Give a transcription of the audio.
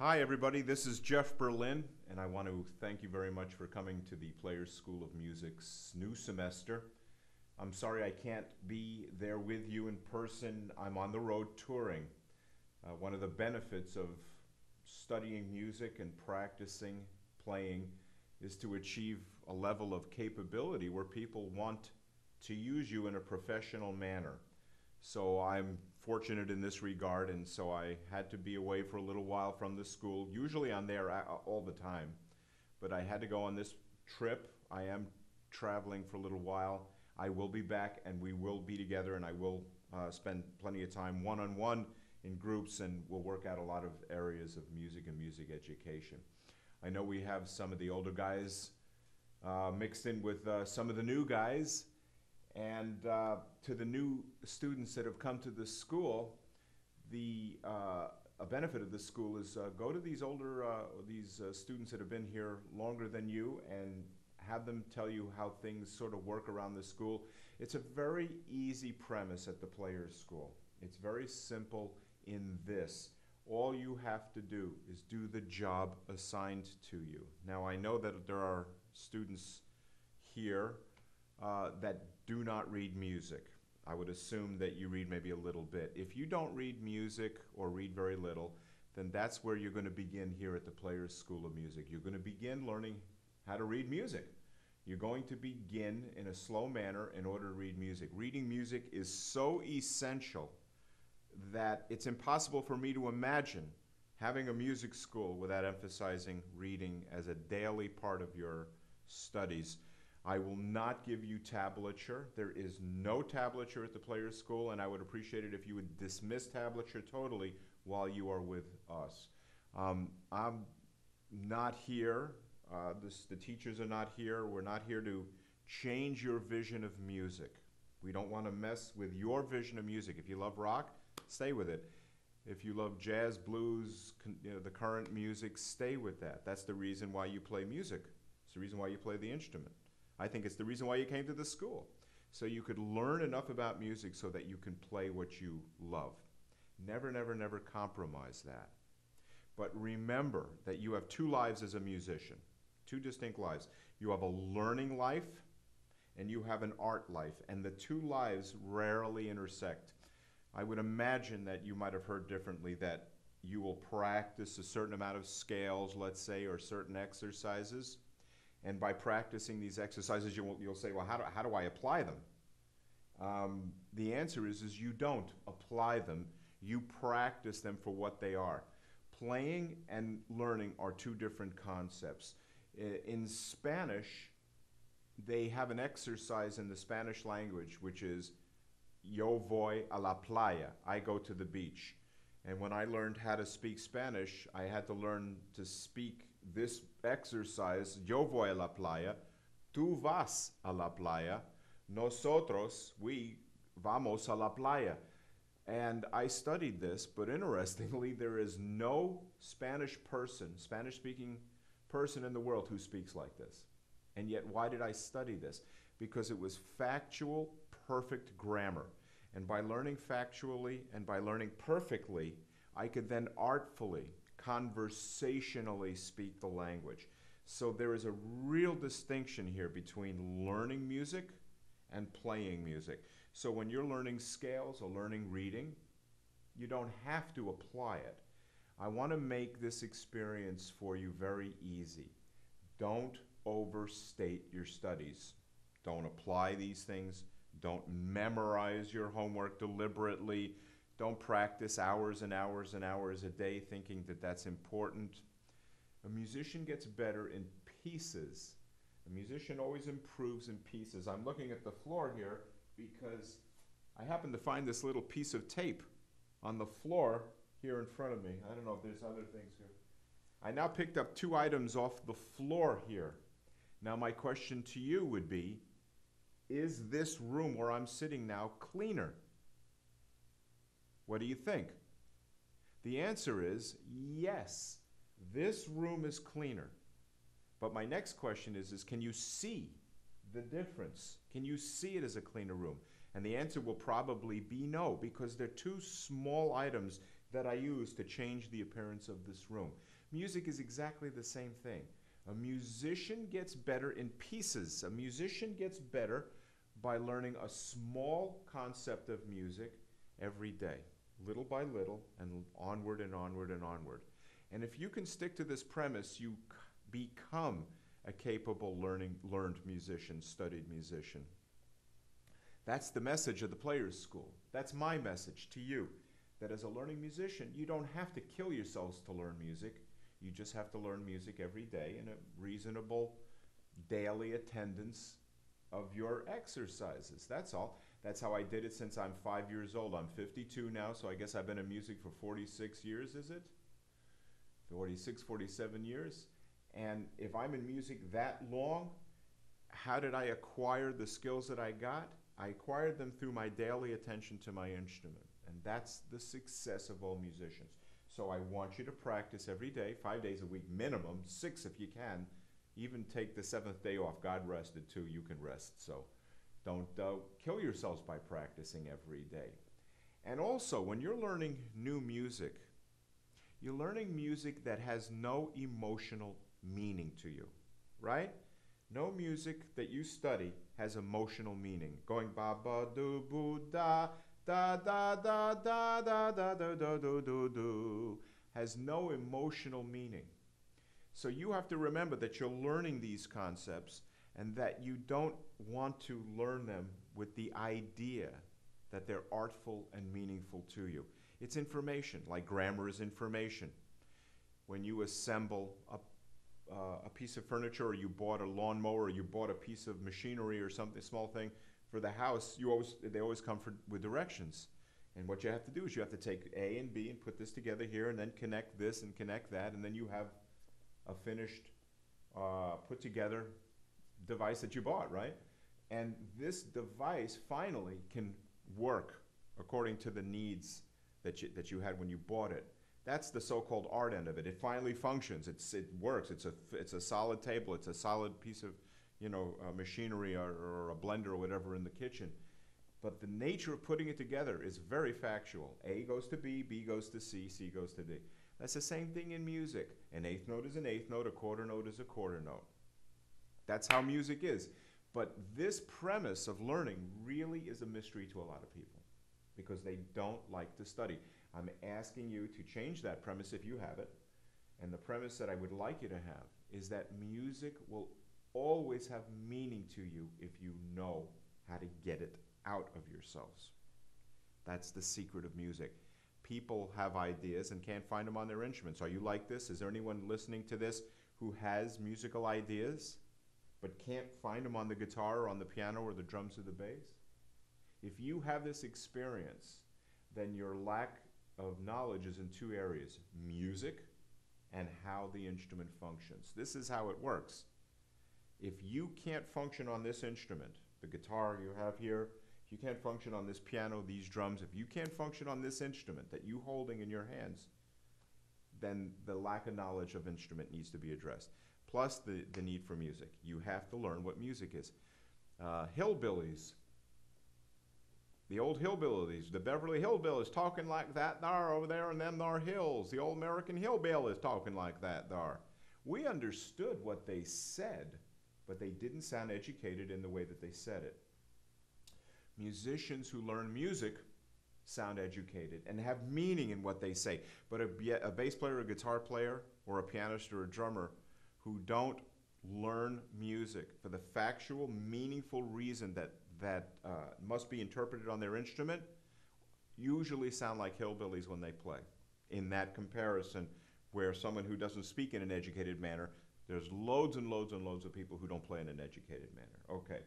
Hi, everybody. This is Jeff Berlin, and I want to thank you very much for coming to the Players School of Music's new semester. I'm sorry I can't be there with you in person. I'm on the road touring. One of the benefits of studying music and practicing playing is to achieve a level of capability where people want to use you in a professional manner. So I'm fortunate in this regard, and so I had to be away for a little while from the school. Usually I'm there all the time, but I had to go on this trip. I am traveling for a little while. I will be back, and we will be together, and I will spend plenty of time one-on-one in groups, and we'll work out a lot of areas of music and music education. I know we have some of the older guys mixed in with some of the new guys. And to the new students that have come to this school, a benefit of this school is go to these older, students that have been here longer than you and have them tell you how things sort of work around the school. It's a very easy premise at the Players School. It's very simple in this. All you have to do is do the job assigned to you. Now, I know that there are students here that do not read music. I would assume that you read maybe a little bit. If you don't read music or read very little, then that's where you're going to begin here at the Players School of Music. You're going to begin learning how to read music. You're going to begin in a slow manner in order to read music. Reading music is so essential that it's impossible for me to imagine having a music school without emphasizing reading as a daily part of your studies. I will not give you tablature. There is no tablature at the Players School, and I would appreciate it if you would dismiss tablature totally while you are with us. I'm not here. The teachers are not here. We're not here to change your vision of music. We don't want to mess with your vision of music. If you love rock, stay with it. If you love jazz, blues, the current music, stay with that. That's the reason why you play music. It's the reason why you play the instrument. I think it's the reason why you came to this school, so you could learn enough about music so that you can play what you love. Never, never, never compromise that. But remember that you have two lives as a musician, two distinct lives. You have a learning life and you have an art life, and the two lives rarely intersect. I would imagine that you might have heard differently, that you will practice a certain amount of scales, let's say, or certain exercises. And by practicing these exercises, you'll say, well, how do I apply them? The answer is you don't apply them. You practice them for what they are. Playing and learning are two different concepts. In Spanish, they have an exercise in the Spanish language, which is, yo voy a la playa. I go to the beach. And when I learned how to speak Spanish, I had to learn to speak this exercise, yo voy a la playa, tú vas a la playa, nosotros, we vamos a la playa. And I studied this, but interestingly, there is no Spanish-speaking person in the world who speaks like this. And yet, why did I study this? Because it was factual, perfect grammar. And by learning factually and by learning perfectly, I could then artfully, conversationally speak the language. So there is a real distinction here between learning music and playing music. So when you're learning scales or learning reading, you don't have to apply it. I want to make this experience for you very easy. Don't overstate your studies. Don't apply these things. Don't memorize your homework deliberately. Don't practice hours and hours and hours a day thinking that that's important. A musician gets better in pieces. A musician always improves in pieces. I'm looking at the floor here because I happen to find this little piece of tape on the floor here in front of me. I don't know if there's other things here. I now picked up two items off the floor here. Now my question to you would be, is this room where I'm sitting now cleaner? What do you think? The answer is yes. This room is cleaner. But my next question is can you see the difference? Can you see it as a cleaner room? And the answer will probably be no, because they're two small items that I use to change the appearance of this room. Music is exactly the same thing. A musician gets better in pieces. A musician gets better by learning a small concept of music every day, little by little, and onward and onward and onward. And if you can stick to this premise, you become a capable learned musician, studied musician. That's the message of the Players School. That's my message to you, that as a learning musician, you don't have to kill yourselves to learn music. You just have to learn music every day in a reasonable daily attendance of your exercises. That's all. That's how I did it since I'm 5 years old. I'm 52 now, so I guess I've been in music for 46 years, is it? 46, 47 years. And if I'm in music that long, how did I acquire the skills that I got? I acquired them through my daily attention to my instrument. And that's the success of all musicians. So I want you to practice every day, 5 days a week minimum, 6 if you can. Even take the 7th day off. God rested too, you can rest. So don't kill yourselves by practicing every day. And also, when you're learning new music, you're learning music that has no emotional meaning to you, right? No music that you study has emotional meaning. Going ba ba do boo da da da da da da da da da do do do has no emotional meaning. So you have to remember that you're learning these concepts and that you don't want to learn them with the idea that they're artful and meaningful to you. It's information, like grammar is information. When you assemble a piece of furniture, or you bought a lawnmower, or you bought a piece of machinery or something, small thing for the house, they always come with directions. And what you have to do is you have to take A and B and put this together here, and then connect this and connect that, and then you have a finished, put together device that you bought, right? And this device finally can work according to the needs that you had when you bought it. That's the so-called art end of it. It finally functions. It works. It's a solid table. It's a solid piece of, machinery or a blender or whatever in the kitchen. But the nature of putting it together is very factual. A goes to B, B goes to C, C goes to D. That's the same thing in music. An eighth note is an eighth note, a quarter note is a quarter note. That's how music is. But this premise of learning really is a mystery to a lot of people because they don't like to study. I'm asking you to change that premise if you have it. And the premise that I would like you to have is that music will always have meaning to you if you know how to get it out of yourselves. That's the secret of music. People have ideas and can't find them on their instruments. Are you like this? Is there anyone listening to this who has musical ideas but can't find them on the guitar or on the piano or the drums or the bass? If you have this experience, then your lack of knowledge is in 2 areas: music and how the instrument functions. This is how it works. If you can't function on this instrument, the guitar you have here, if you can't function on this piano, these drums, if you can't function on this instrument that you're holding in your hands, then the lack of knowledge of instrument needs to be addressed. Plus the need for music. You have to learn what music is. Hillbillies, the old hillbillies, the Beverly Hillbillies talking like that there over there in them there hills. The old American hillbillies talking like that there. We understood what they said, but they didn't sound educated in the way that they said it. Musicians who learn music sound educated and have meaning in what they say. But a bass player, a guitar player, or a pianist or a drummer who don't learn music for the factual, meaningful reason that must be interpreted on their instrument usually sound like hillbillies when they play. In that comparison, where someone who doesn't speak in an educated manner, there's loads and loads and loads of people who don't play in an educated manner. Okay.